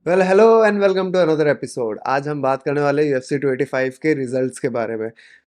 Well hello and welcome to another episode. आज हम बात करने वाले UFC 285 के रिजल्ट्स के बारे में।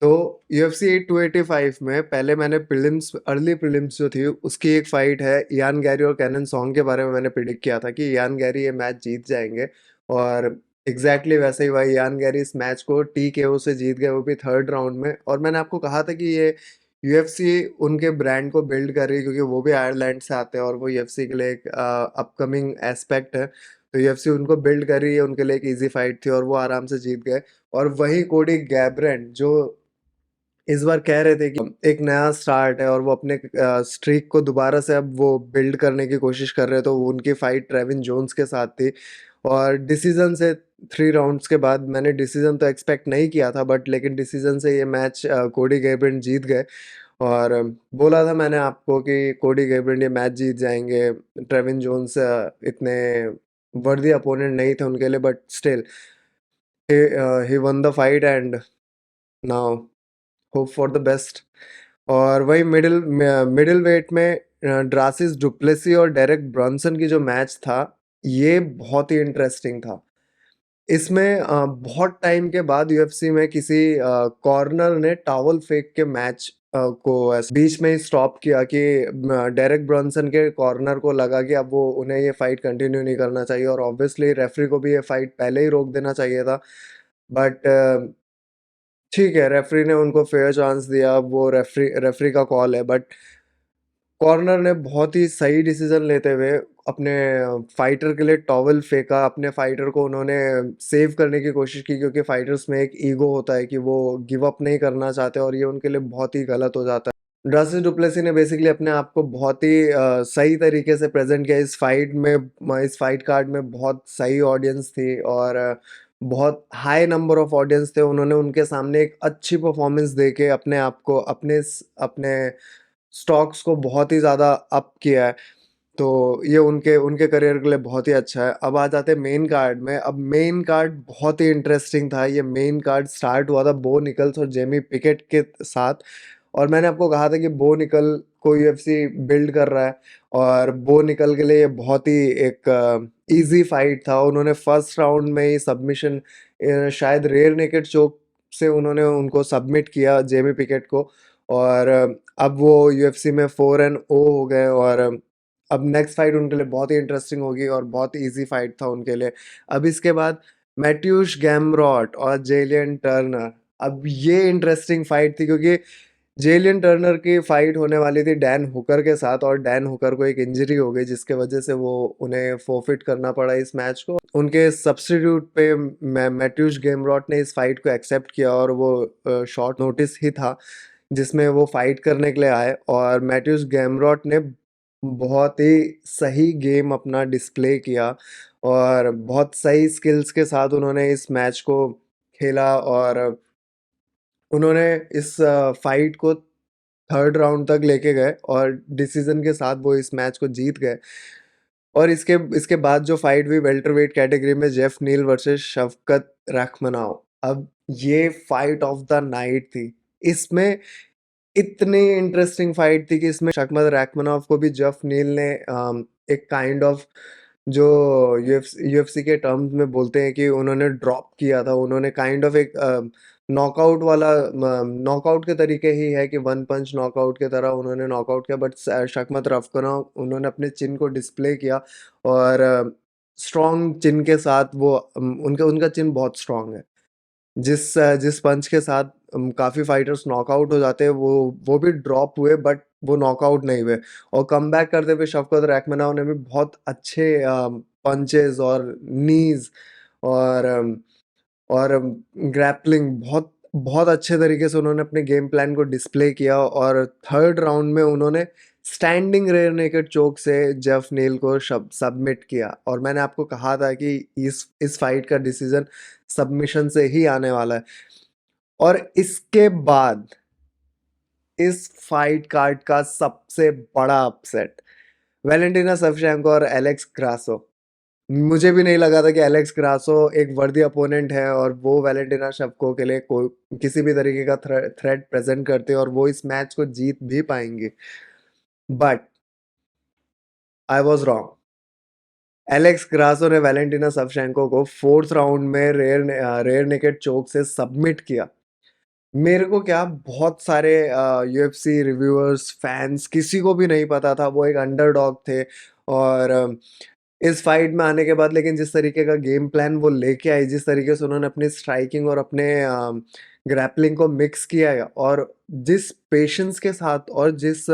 तो UFC 285 में पहले मैंने प्रीलिम्स अर्ली प्रीलिम्स जो थी उसकी एक फाइट है इयान गैरी और कैनन सॉन्ग के बारे में मैंने प्रिडिक्ट किया था कि इयान गैरी ये मैच जीत जाएंगे। और एग्जैक्टली वैसे ही हुआ। इयान गैरी इस मैच को TKO से जीत गए, वो भी थर्ड राउंड में। और मैंने आपको कहा था कि ये UFC उनके ब्रांड को बिल्ड कर रही है क्योंकि वो भी आयरलैंड से आते हैं और वो UFC के लिए एक अपकमिंग एस्पेक्ट है। तो यूएफसी उनको बिल्ड कर रही है, उनके लिए एक इजी फाइट थी और वो आराम से जीत गए। और वही कोडी गैब्रेंट जो इस बार कह रहे थे कि एक नया स्टार्ट है और वो अपने स्ट्रीक को दोबारा से अब वो बिल्ड करने की कोशिश कर रहे हैं, तो उनकी फाइट ट्रेविन जोन्स के साथ थी। और डिसीजन से 3 राउंड्स के बाद मैंने डिसीजन तो एक्सपेक्ट नहीं किया था, बट लेकिन डिसीजन से ये मैच कोडी गैब्रेंट जीत गए। और बोला था मैंने आपको कि कोडी गैब्रेंट ये मैच जीत जाएंगे। ट्रेविन जोन्स इतने वर्दी अपोनेंट नहीं थे उनके लिए, but still he one the fight and now hope for the best. और वही मिडिल मिडिल वेट में ड्रासिस डुप्लेसी और डेरेक ब्रॉनसन की जो मैच था, ये बहुत ही इंटरेस्टिंग था। इसमें बहुत टाइम के बाद यूएफसी में किसी कॉर्नर ने टॉवल फेंक के मैच को बीच में ही स्टॉप किया कि डेरेक ब्रॉनसन के कॉर्नर को लगा कि अब वो उन्हें ये फाइट कंटिन्यू नहीं करना चाहिए और ऑब्वियसली रेफरी को भी ये फाइट पहले ही रोक देना चाहिए था। बट ठीक है, रेफरी ने उनको फेयर चांस दिया, वो रेफरी रेफरी का कॉल है। बट कॉर्नर ने बहुत ही सही डिसीजन लेते हुए अपने फाइटर के लिए टॉवल फेंका। अपने फाइटर को उन्होंने सेव करने की कोशिश की क्योंकि फाइटर्स में एक ईगो होता है कि वो गिव अप नहीं करना चाहते और ये उनके लिए बहुत ही गलत हो जाता है। ड्रासिस डुप्लेसी ने बेसिकली अपने आप को बहुत ही सही तरीके से प्रेजेंट किया इस फाइट में। इस फाइट कार्ड में बहुत सही ऑडियंस थी और बहुत हाई नंबर ऑफ ऑडियंस थे। उन्होंने उनके सामने एक अच्छी परफॉर्मेंस दे के अपने आप को अपने अपने स्टॉक्स को बहुत ही ज़्यादा अप किया है। तो ये उनके उनके करियर के लिए बहुत ही अच्छा है। अब आ जाते हैं मेन कार्ड में। अब मेन कार्ड बहुत ही इंटरेस्टिंग था। ये मेन कार्ड स्टार्ट हुआ था बो निकल्स और जेमी पिकेट के साथ। और मैंने आपको कहा था कि बो निकल को यूएफसी बिल्ड कर रहा है और बो निकल के लिए ये बहुत ही एक इजी फाइट था। उन्होंने फर्स्ट राउंड में ही सबमिशन, शायद रेयर नेकेड चोक से उन्होंने उनको सबमिट किया जेमी पिकेट को। और अब वो यूएफसी में 4-0 हो गए और अब नेक्स्ट फाइट उनके लिए बहुत ही इंटरेस्टिंग होगी और बहुत ही इजी फाइट था उनके लिए। अब इसके बाद मैथ्यूस गैमरॉट और जेलियन टर्नर। अब ये इंटरेस्टिंग फाइट थी क्योंकि जेलियन टर्नर की फाइट होने वाली थी डैन हुकर के साथ और डैन हुकर को एक इंजरी हो गई जिसके वजह से वो उन्हें फोरफिट करना पड़ा इस मैच को। उनके सब्स्टिट्यूट पे मैथ्यूस गेमरॉट ने इस फाइट को एक्सेप्ट किया और वो शॉर्ट नोटिस ही था जिसमें वो फाइट करने के लिए आए। और मैथ्यूस गेमरॉट ने बहुत ही सही गेम अपना डिस्प्ले किया और बहुत सही स्किल्स के साथ उन्होंने इस मैच को खेला। और उन्होंने इस फाइट को थर्ड राउंड तक लेके गए और डिसीजन के साथ वो इस मैच को जीत गए। और इसके इसके बाद जो फाइट हुई वेल्टरवेट कैटेगरी में, जेफ नील वर्सेस शफकत रखमनाव। अब ये फाइट ऑफ द नाइट थी। इसमें इतनी इंटरेस्टिंग फाइट थी कि इसमें शखमत रैखमनॉफ को भी जेफ नील ने एक काइंड ऑफ जो यूएफसी के टर्म्स में बोलते हैं कि उन्होंने ड्रॉप किया था। उन्होंने काइंड ऑफ एक नॉकआउट वाला, नॉकआउट के तरीके ही है कि वन पंच नॉकआउट के तरह उन्होंने नॉकआउट किया। बट शखमत रैखमनॉफ उन्होंने अपने चिन को डिस्प्ले किया और स्ट्रॉन्ग चिन के साथ वो उनके उनका चिन बहुत स्ट्रॉन्ग है। जिस पंच के साथ काफ़ी फाइटर्स नॉकआउट हो जाते हैं, वो भी ड्रॉप हुए बट वो नॉकआउट नहीं हुए। और कमबैक करते हुए शफकत रैखमनाव ने भी बहुत अच्छे पंचेस और नीज और ग्रैपलिंग बहुत बहुत अच्छे तरीके से उन्होंने अपने गेम प्लान को डिस्प्ले किया। और थर्ड राउंड में उन्होंने स्टैंडिंग रेयर नेकेड चोक से जेफ नील को सबमिट किया। और मैंने आपको कहा था कि इस फाइट का डिसीजन सबमिशन से ही आने वाला है। और इसके बाद इस फाइट कार्ड का सबसे बड़ा अपसेट, वैलेंटिना शेवचेंको और एलेक्स ग्रासो। मुझे भी नहीं लगा था कि एलेक्स ग्रासो एक वर्दी अपोनेंट है और वो वैलेंटिना शेवचेंको के लिए कोई किसी भी तरीके का थ्रेट प्रेजेंट करते और वो इस मैच को जीत भी पाएंगे। But I was wrong. Alex Grasso ने वैलेंटिना शवचेंको को 4th राउंड में रेयर नेकेड चोक से सबमिट किया। मेरे को क्या बहुत सारे यूएफसी रिव्यूअर्स, फैन्स किसी को भी नहीं पता था, वो एक अंडरडॉग थे और इस फाइट में आने के बाद लेकिन जिस तरीके का गेम प्लान वो लेके आई, जिस तरीके से उन्होंने अपनी स्ट्राइकिंग और अपने ग्रैपलिंग को मिक्स किया है और जिस पेशेंस के साथ और जिस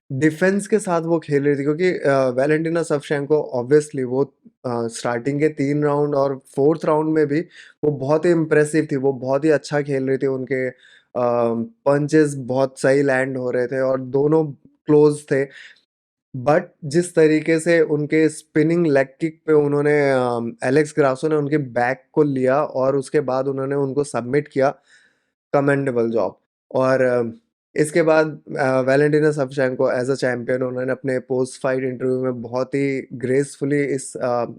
डिफेंस के साथ वो खेल रही थी, क्योंकि वैलेंटिना शवचेंको ऑब्वियसली वो स्टार्टिंग के 3 राउंड और 4th राउंड में भी वो बहुत ही इम्प्रेसिव थी, वो बहुत ही अच्छा खेल रही थी, उनके पंचेस बहुत सही लैंड हो रहे थे और दोनों क्लोज थे। बट जिस तरीके से उनके स्पिनिंग लेग किक पे उन्होंने एलेक्स ग्रासो ने उनके बैक को लिया और उसके बाद उन्होंने उनको सबमिट किया, कमेंडेबल जॉब। और इसके बाद वैलेंटिना शवचेंको एज अ चैंपियन उन्होंने अपने पोस्ट फाइट इंटरव्यू में बहुत ही ग्रेसफुली इस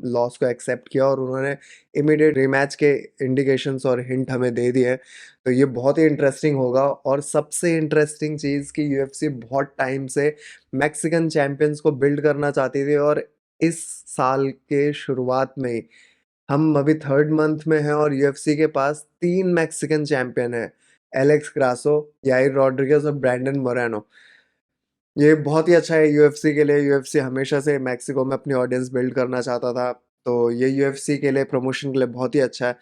लॉस को एक्सेप्ट किया और उन्होंने इमीडिएट रीमैच के इंडिकेशंस और हिंट हमें दे दिए। तो ये बहुत ही इंटरेस्टिंग होगा और सबसे इंटरेस्टिंग चीज़ कि यूएफसी बहुत टाइम से मैक्सिकन चैंपियंस को बिल्ड करना चाहती थी और इस साल के शुरुआत में ही हम अभी 3rd मंथ में हैं और यूएफसी के पास 3 मैक्सिकन चैंपियन हैं, एलेक्स ग्रासो, याइर रॉड्रिगेज़ और ब्रैंडन मोरेनो। ये बहुत ही अच्छा है यूएफसी के लिए, यूएफसी हमेशा से मैक्सिको में अपनी ऑडियंस बिल्ड करना चाहता था, तो ये यूएफसी के लिए, प्रमोशन के लिए बहुत ही अच्छा है।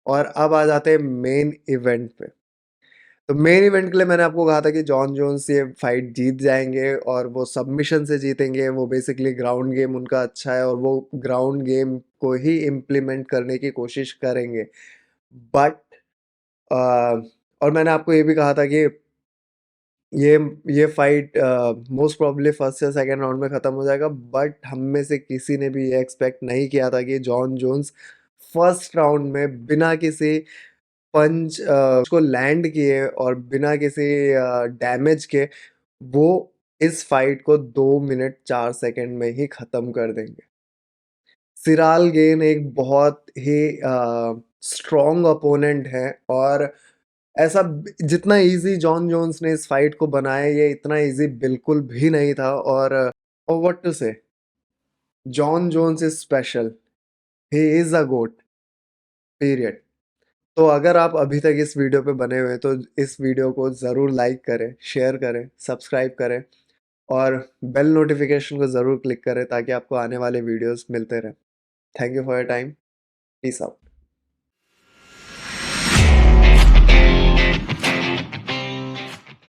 और अब आ जाते हैं मेन इवेंट पे। तो मेन इवेंट के लिए मैंने आपको कहा था कि जॉन जोन्स ये फाइट जीत जाएँगे और वो सबमिशन से जीतेंगे, वो बेसिकली ग्राउंड गेम उनका अच्छा है और वो ग्राउंड गेम को ही इम्प्लीमेंट करने की कोशिश करेंगे। बट अ, और मैंने आपको ये भी कहा था कि ये ये फाइट मोस्ट प्रोबेबली फर्स्ट या सेकंड राउंड में खत्म हो जाएगा, बट हम में से किसी ने भी ये एक्सपेक्ट नहीं किया था कि जॉन जोन्स फर्स्ट राउंड में बिना किसी पंच को लैंड किए और बिना किसी डैमेज के वो इस फाइट को 2 मिनट 4 सेकंड में ही खत्म कर देंगे। सिराल गेन एक बहुत ही स्ट्रॉन्ग अपोनेंट है और ऐसा जितना इजी जॉन जोन्स ने इस फाइट को बनाया, ये इतना इजी बिल्कुल भी नहीं था। और what to say, John Jones is special, he is a goat, period. तो अगर आप अभी तक इस वीडियो पे बने हुए हैं तो इस वीडियो को ज़रूर लाइक करें, शेयर करें, सब्सक्राइब करें और बेल नोटिफिकेशन को ज़रूर क्लिक करें ताकि आपको आने वाले वीडियोस मिलते रहें। Thank you for your time. Peace out.